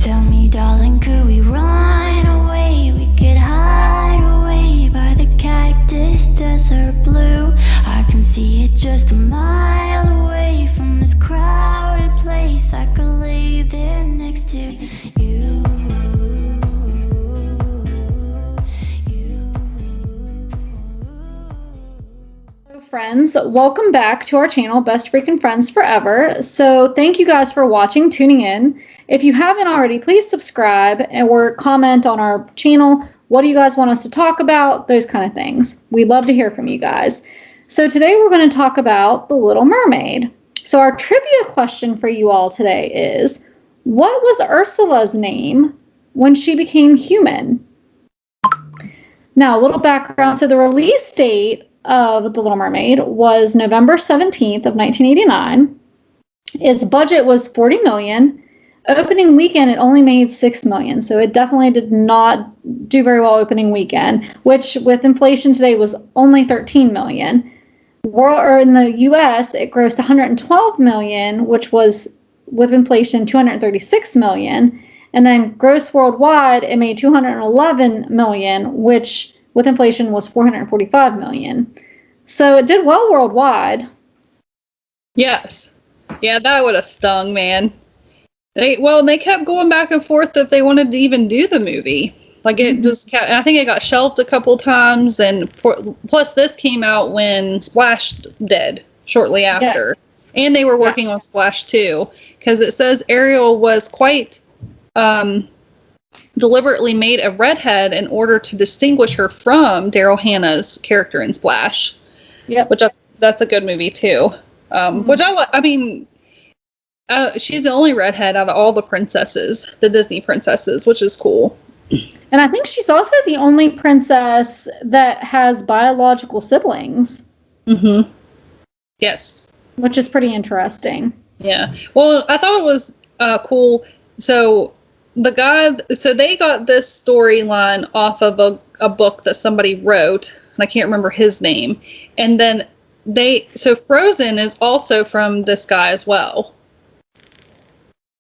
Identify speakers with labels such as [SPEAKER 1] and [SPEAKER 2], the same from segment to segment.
[SPEAKER 1] Tell me, darling, could we run away? We could hide away by the cactus desert blue. I can see it just a mile away from this crowded place. I could lay there next to you.
[SPEAKER 2] Friends, welcome back to our channel, Best Freaking Friends Forever. So thank you guys for watching, tuning in. If you haven't already, please subscribe or comment on our channel. What do you guys want us to talk about? Those kind of things. We'd love to hear from you guys. So today we're going to talk about The Little Mermaid. So our trivia question for you all today is, what was Ursula's name when she became human? Now, a little background. So the release date of The Little Mermaid was November 17th of 1989. Its budget was $40 million. Opening weekend, it only made $6 million. So it definitely did not do very well opening weekend, which with inflation today was only $13 million. In the US, it grossed $112 million, which was with inflation $236 million. And then gross worldwide, it made $211 million, which with inflation was $445 million. So it did well worldwide.
[SPEAKER 3] Yes. Yeah, that would have stung, man. They kept going back and forth if they wanted to even do the movie. Like it just kept, I think it got shelved a couple times, and plus this came out when Splash did shortly after. Yes. And they were working on Splash 2, because it says Ariel was quite deliberately made a redhead in order to distinguish her from Daryl Hannah's character in Splash.
[SPEAKER 2] Yep.
[SPEAKER 3] Which that's a good movie too. Which I mean, she's the only redhead out of all the princesses, the Disney princesses, which is cool.
[SPEAKER 2] And I think she's also the only princess that has biological siblings.
[SPEAKER 3] Mm-hmm. Yes.
[SPEAKER 2] Which is pretty interesting.
[SPEAKER 3] Yeah. Well, I thought it was cool. So they got this storyline off of a book that somebody wrote, and I can't remember his name. And then Frozen is also from this guy as well.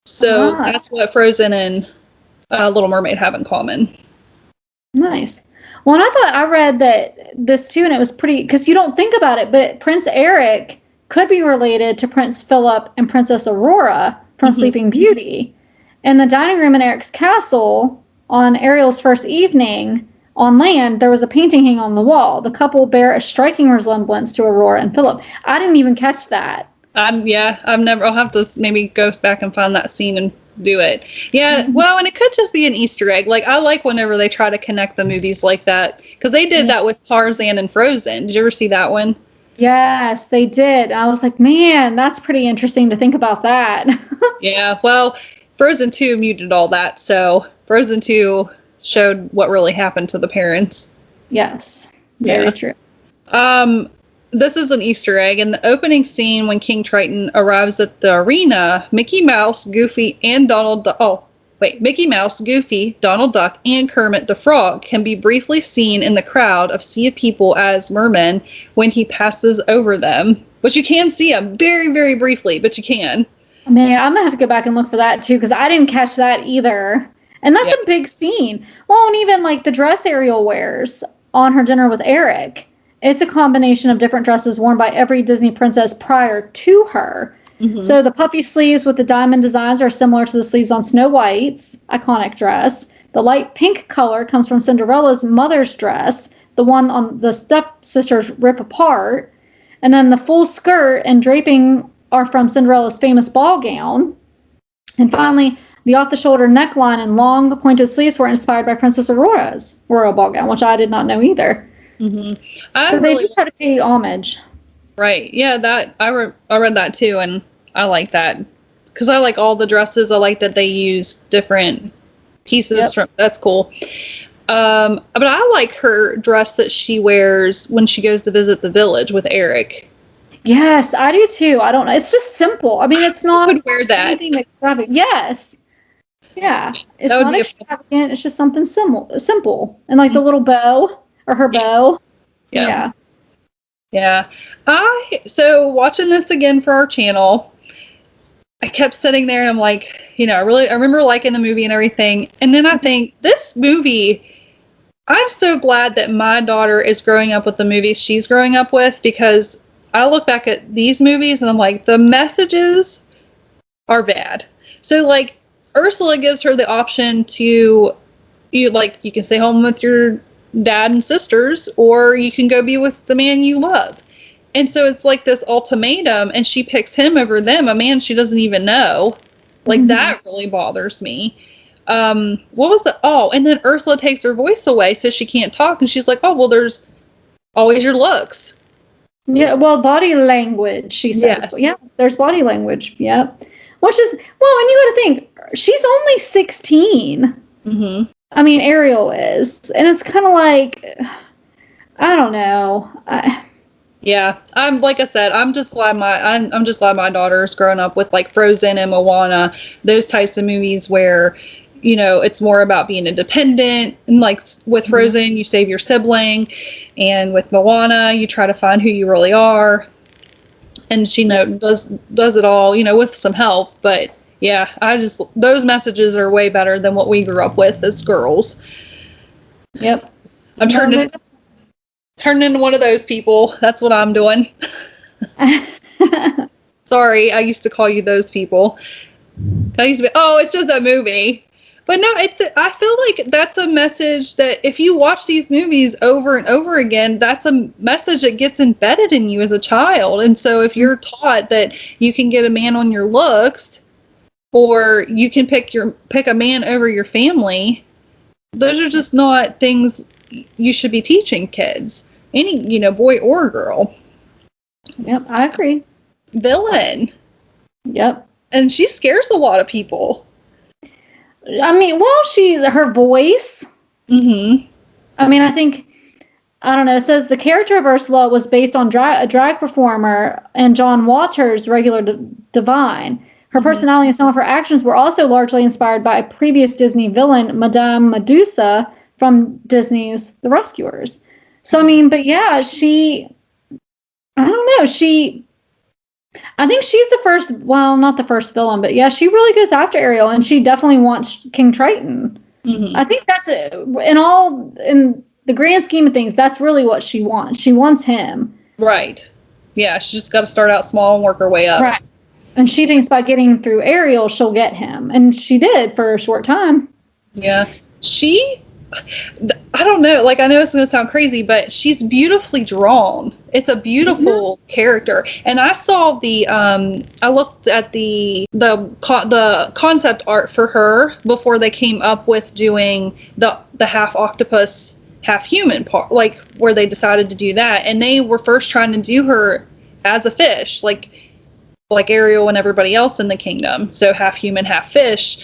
[SPEAKER 3] So that's what Frozen and Little Mermaid have in common.
[SPEAKER 2] Nice. Well, and I read that this too, and it was pretty, because you don't think about it, but Prince Eric could be related to Prince Philip and Princess Aurora from Sleeping Beauty. In the dining room in Eric's castle, on Ariel's first evening on land, there was a painting hanging on the wall. The couple bear a striking resemblance to Aurora and Philip. I didn't even catch that.
[SPEAKER 3] I'll have to maybe go back and find that scene and do it. Yeah, well, and it could just be an Easter egg. Like, I like whenever they try to connect the movies like that, because they did that with Tarzan and Frozen. Did you ever see that one?
[SPEAKER 2] Yes, they did. I was like, man, that's pretty interesting to think about that.
[SPEAKER 3] Yeah, well, Frozen 2 muted all that, so Frozen 2 showed what really happened to the parents.
[SPEAKER 2] Yes, very true.
[SPEAKER 3] This is an Easter egg. In the opening scene, when King Triton arrives at the arena, Mickey Mouse, Goofy, Donald Duck, and Kermit the Frog can be briefly seen in the crowd of sea of people as mermen when he passes over them. Which you can see them very, very briefly, but you can.
[SPEAKER 2] Man, I'm gonna have to go back and look for that too, because I didn't catch that either. And that's a big scene. Well, and even like the dress Ariel wears on her dinner with Eric, it's a combination of different dresses worn by every Disney princess prior to her. So the puffy sleeves with the diamond designs are similar to the sleeves on Snow White's iconic dress. The light pink color comes from Cinderella's mother's dress, the one on the stepsisters rip apart. And then the full skirt and draping are from Cinderella's famous ball gown. And finally, the off-the-shoulder neckline and long pointed sleeves were inspired by Princess Aurora's royal ball gown, which I did not know either. So they just try to pay homage.
[SPEAKER 3] Right. Yeah, that I read that too, and I like that because I like all the dresses. I like that they use different pieces from. That's cool. But I like her dress that she wears when she goes to visit the village with Eric.
[SPEAKER 2] Yes, I do too. I don't know. It's just simple. I mean, it's not.
[SPEAKER 3] I would wear that.
[SPEAKER 2] Anything extravagant. Yes. Yeah. It's not extravagant. It's just something simple. And like the little bow or her bow. Yeah. So watching this again for our channel,
[SPEAKER 3] I kept sitting there and I'm like, I remember liking the movie and everything. And then I think this movie, I'm so glad that my daughter is growing up with the movies she's growing up with, because I look back at these movies and I'm like, the messages are bad. So like Ursula gives her the option to, you can stay home with your dad and sisters, or you can go be with the man you love. And so it's like this ultimatum, and she picks him over them, a man she doesn't even know. Like, that really bothers me. What was it? Oh, and then Ursula takes her voice away so she can't talk, and she's like, oh, well, there's always your looks.
[SPEAKER 2] Yeah, well, body language, she says.
[SPEAKER 3] Yes.
[SPEAKER 2] Yeah, there's body language, yeah. Which is, well, and you got to think, she's only 16.
[SPEAKER 3] Mm-hmm.
[SPEAKER 2] I mean, Ariel is. And it's kind of like, I don't know.
[SPEAKER 3] Yeah, like I said, I'm just glad my daughter's grown up with like Frozen and Moana, those types of movies where, it's more about being independent. And like with Frozen, you save your sibling, and with Moana, you try to find who you really are. And she does it all, with some help. But yeah, those messages are way better than what we grew up with as girls.
[SPEAKER 2] Yep.
[SPEAKER 3] I'm turning into one of those people. That's what I'm doing. Sorry, I used to call you those people. I used to be, it's just a movie. But no, I feel like that's a message that if you watch these movies over and over again, that's a message that gets embedded in you as a child. And so if you're taught that you can get a man on your looks, or you can pick a man over your family, those are just not things you should be teaching kids, any boy or girl.
[SPEAKER 2] Yep, I agree.
[SPEAKER 3] Villain.
[SPEAKER 2] Yep.
[SPEAKER 3] And she scares a lot of people.
[SPEAKER 2] I mean, well, she's her voice.
[SPEAKER 3] Mm-hmm.
[SPEAKER 2] I mean, I don't know. It says the character of Ursula was based on a drag performer and John Waters' regular divine. Her personality and some of her actions were also largely inspired by a previous Disney villain, Madame Medusa, from Disney's The Rescuers. So, I mean, but yeah, I don't know, I think she's the first, well, not the first villain, but yeah, she really goes after Ariel, and she definitely wants King Triton. Mm-hmm. I think that's it. In the grand scheme of things, that's really what she wants. She wants him. Right.
[SPEAKER 3] Yeah, she's just got to start out small and work her way up.
[SPEAKER 2] Right. And she thinks by getting through Ariel, she'll get him. And she did for a short time.
[SPEAKER 3] Yeah. I don't know, like, I know it's going to sound crazy, but she's beautifully drawn. It's a beautiful character. And I saw I looked at the concept art for her before they came up with doing the half octopus, half human part, like where they decided to do that. And they were first trying to do her as a fish, like Ariel and everybody else in the kingdom. So half human, half fish.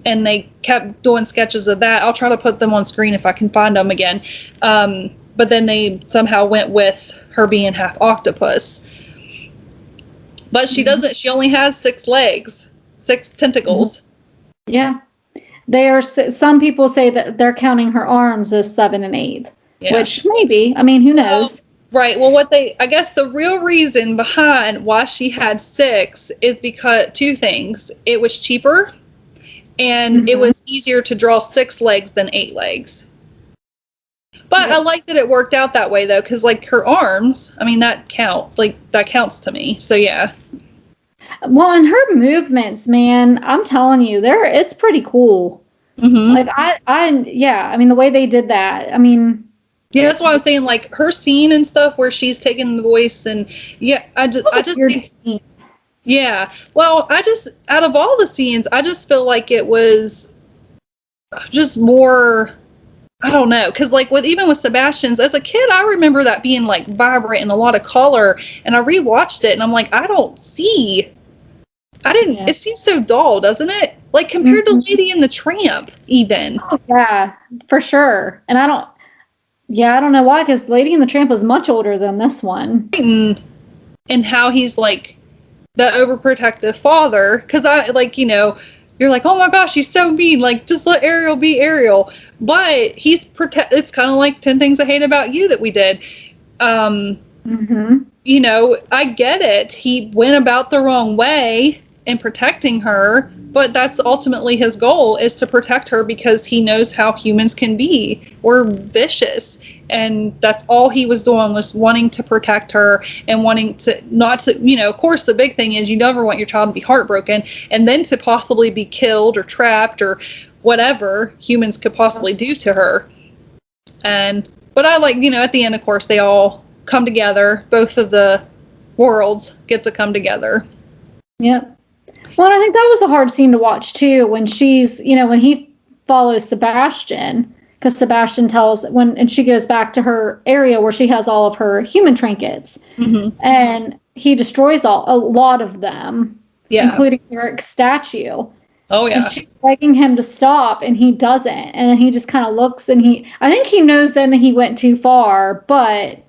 [SPEAKER 3] And they kept doing sketches of that. I'll try to put them on screen if I can find them again. But then they somehow went with her being half octopus. But she doesn't, she only has 6 legs, 6 tentacles.
[SPEAKER 2] Yeah. Some people say that they're counting her arms as 7 and 8. Yeah. Which maybe, I mean, who knows?
[SPEAKER 3] Right. Well, I guess the real reason behind why she had 6 is because 2 things. It was cheaper, and it was easier to draw 6 legs than 8 legs. But I like that it worked out that way, though, because like her arms, I mean, that counts to me. So yeah.
[SPEAKER 2] Well, and her movements, man, I'm telling you, it's pretty cool. Mm-hmm. Like I mean, the way they did that, I mean.
[SPEAKER 3] Yeah, that's why I was saying, like, her scene and stuff where she's taking the voice, and yeah, I just think, yeah. Well, out of all the scenes, I just feel like it was just more, I don't know, because like even with Sebastian's, as a kid, I remember that being like vibrant and a lot of color, and I rewatched it, and I'm like, it seems so dull, doesn't it? Like compared to Lady and the Tramp, even.
[SPEAKER 2] Oh, yeah, for sure. And I don't know why, because Lady and the Tramp was much older than this one.
[SPEAKER 3] And how he's like the overprotective father, because you're like, oh my gosh, he's so mean, like just let Ariel be Ariel. But it's kind of like 10 Things I Hate About You that we did. I get it. He went about the wrong way, and protecting her, but that's ultimately his goal, is to protect her because he knows how humans can be. We're vicious. And that's all he was doing, was wanting to protect her and wanting to not to, of course, the big thing is you never want your child to be heartbroken and then to possibly be killed or trapped or whatever humans could possibly do to her. But I like, at the end, of course, they all come together. Both of the worlds get to come together.
[SPEAKER 2] Yep. Well, I think that was a hard scene to watch too, when she's, when he follows Sebastian. Because Sebastian and she goes back to her area where she has all of her human trinkets. Mm-hmm. And he destroys a lot of them, including Eric's statue.
[SPEAKER 3] Oh, yeah.
[SPEAKER 2] And she's begging him to stop, and he doesn't. And then he just kind of looks, and I think he knows then that he went too far, but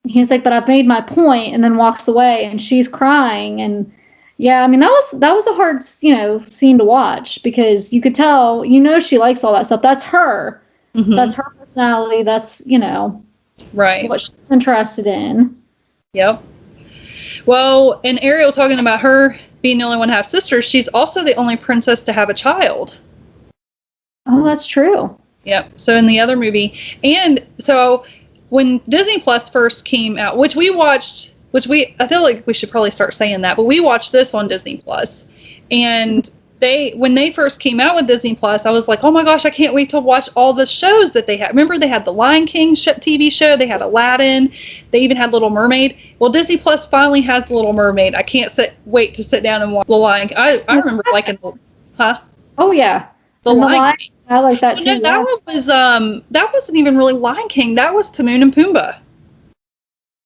[SPEAKER 2] he's like, but I've made my point, and then walks away, and she's crying. And yeah, I mean, that was a hard, scene to watch, because you could tell, she likes all that stuff. That's her. Mm-hmm. That's her personality. That's,
[SPEAKER 3] right,
[SPEAKER 2] what she's interested in.
[SPEAKER 3] Yep. Well, and Ariel, talking about her being the only one to have sisters, she's also the only princess to have a child.
[SPEAKER 2] Oh, that's true.
[SPEAKER 3] Yep. So in the other movie, and so when Disney Plus first came out, which I feel like we should probably start saying that, but we watched this on Disney Plus, and when they first came out with Disney Plus, I was like, oh my gosh, I can't wait to watch all the shows that they had. Remember, they had the Lion King TV show, they had Aladdin, they even had Little Mermaid. Well, Disney Plus finally has Little Mermaid. I can't wait to sit down and watch the Lion King. I remember liking
[SPEAKER 2] Oh yeah,
[SPEAKER 3] the Lion King.
[SPEAKER 2] I like that too.
[SPEAKER 3] No, that one was that wasn't even really Lion King. That was Timon and Pumbaa.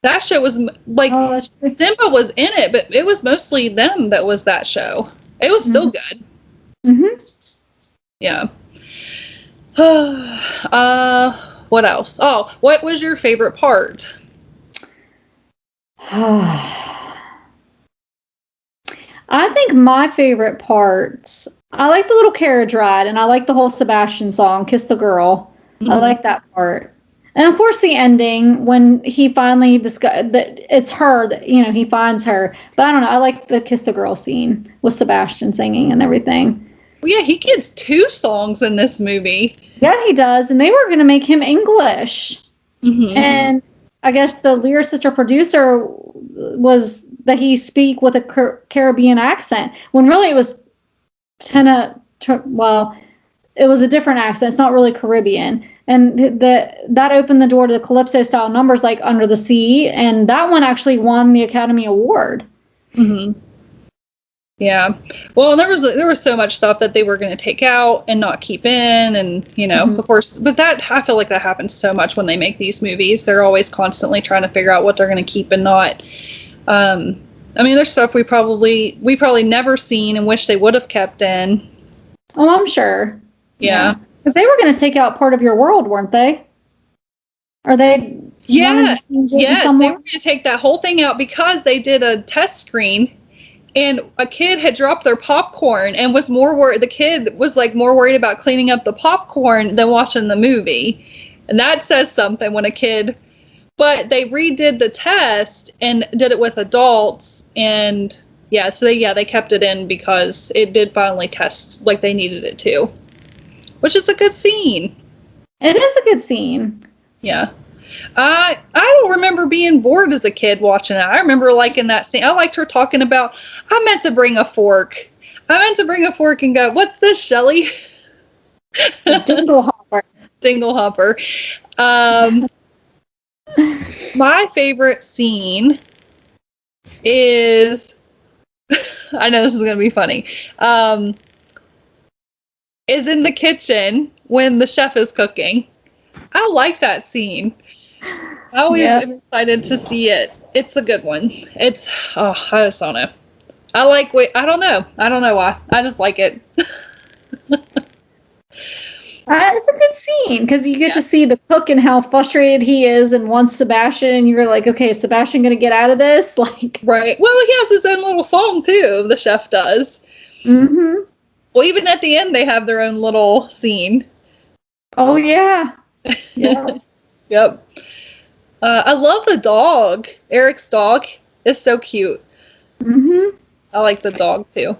[SPEAKER 3] That show was like, Simba was in it, but it was mostly them that was that show. It was still good.
[SPEAKER 2] Mm-hmm.
[SPEAKER 3] Yeah. What else? Oh, what was your favorite part?
[SPEAKER 2] I think my favorite parts, I like the little carriage ride, and I like the whole Sebastian song, Kiss the Girl. Mm-hmm. I like that part. And of course the ending, when he finally discovered that it's her, that, he finds her. But I don't know, I like the Kiss the Girl scene with Sebastian singing and everything.
[SPEAKER 3] Well, yeah, he gets 2 songs in this movie.
[SPEAKER 2] Yeah, he does. And they were going to make him English. Mm-hmm. And I guess the lyricist or producer was that he speak with a Caribbean accent, when really it was it was a different accent. It's not really Caribbean. And that opened the door to the Calypso style numbers like Under the Sea. And that one actually won the Academy Award.
[SPEAKER 3] Mm-hmm. Yeah. Well, there was so much stuff that they were going to take out and not keep in. And, mm-hmm. Of course, but I feel like that happens so much when they make these movies. They're always constantly trying to figure out what they're going to keep and not. There's stuff we probably never seen and wish they would have kept in.
[SPEAKER 2] Oh, I'm sure.
[SPEAKER 3] Yeah.
[SPEAKER 2] Because they were going to take out part of your world, weren't they? Are they?
[SPEAKER 3] Yes. Yes, they were going to take that whole thing out because they did a test screen, and a kid had dropped their popcorn and was more worried. The kid was more worried about cleaning up the popcorn than watching the movie, and that says something when a kid. But they redid the test and did it with adults, and they kept it in because it did finally test like they needed it to. Which is a good scene.
[SPEAKER 2] It is a good scene.
[SPEAKER 3] Yeah. I don't remember being bored as a kid watching it. I remember liking that scene. I liked her talking about, I meant to bring a fork. I meant to bring a fork and go, what's this, Shelley?
[SPEAKER 2] Dingle hopper.
[SPEAKER 3] Dingle hopper. My favorite scene is, I know this is going to be funny, is in the kitchen when the chef is cooking. I like that scene. I always am excited to see it. It's a good one. I just don't know. I don't know why. I just like it.
[SPEAKER 2] It's a good scene because you get to see the cook and how frustrated he is and wants Sebastian, and you're like, okay, is Sebastian going to get out of this?
[SPEAKER 3] Right. Well, he has his own little song too. The chef does. Mm-hmm. Well, even at the end, they have their own little scene.
[SPEAKER 2] Oh, yeah. Yeah.
[SPEAKER 3] Yep. I love the dog. Eric's dog is so cute.
[SPEAKER 2] Mm-hmm.
[SPEAKER 3] I like the dog too.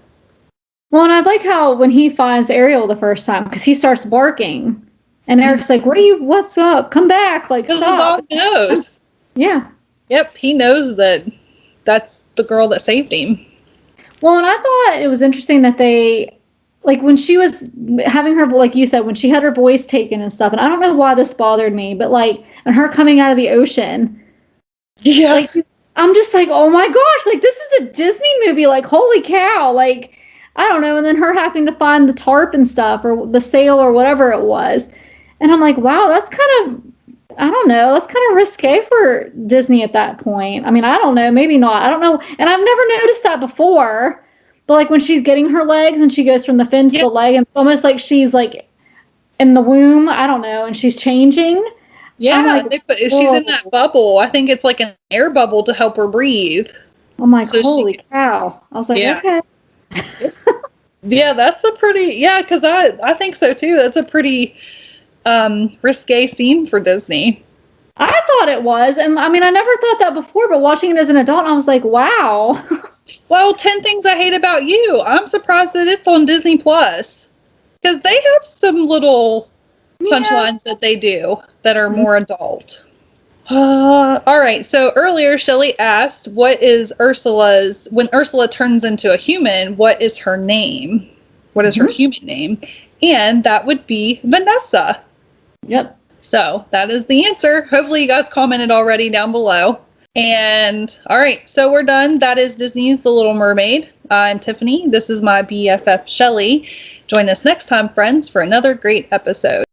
[SPEAKER 2] Well, and I like how when he finds Ariel the first time, because he starts barking, and Eric's like, what's up? Come back, like,
[SPEAKER 3] Because the
[SPEAKER 2] stop.
[SPEAKER 3] dog knows.
[SPEAKER 2] Yeah.
[SPEAKER 3] Yep, he knows that that's the girl that saved him.
[SPEAKER 2] Well, and I thought it was interesting that they, like, when she was having her, like you said, when she had her voice taken and stuff, and I don't know why this bothered me, but, like, and her coming out of the ocean.
[SPEAKER 3] Yeah.
[SPEAKER 2] Like, I'm just like, oh my gosh, like, this is a Disney movie, like, holy cow, like, I don't know, and then her having to find the tarp and stuff, or the sail, or whatever it was, and I'm like, wow, that's kind of, I don't know, that's kind of risque for Disney at that point. I mean, I don't know, maybe not, I don't know, and I've never noticed that before, but, like, when she's getting her legs, and she goes from the fin to the leg, and it's almost like she's, like, in the womb, I don't know, and she's changing.
[SPEAKER 3] Yeah,
[SPEAKER 2] like,
[SPEAKER 3] she's in that bubble. I think it's like an air bubble to help her breathe.
[SPEAKER 2] I'm like, so holy cow. I was like, okay.
[SPEAKER 3] Yeah, that's a pretty, because I think so too. That's a pretty risque scene for Disney.
[SPEAKER 2] I thought it was. And I mean, I never thought that before, but watching it as an adult, I was like, wow.
[SPEAKER 3] Well, 10 Things I Hate About You. I'm surprised that it's on Disney Plus. Because they have some little punchlines that they do that are more adult. All right. So earlier, Shelley asked, what is Ursula's, when Ursula turns into a human, what is her name? What is her human name? And that would be Vanessa.
[SPEAKER 2] Yep.
[SPEAKER 3] So that is the answer. Hopefully you guys commented already down below. And all right, so we're done. That is Disney's The Little Mermaid. I'm Tiffany. This is my BFF Shelley. Join us next time, friends, for another great episode.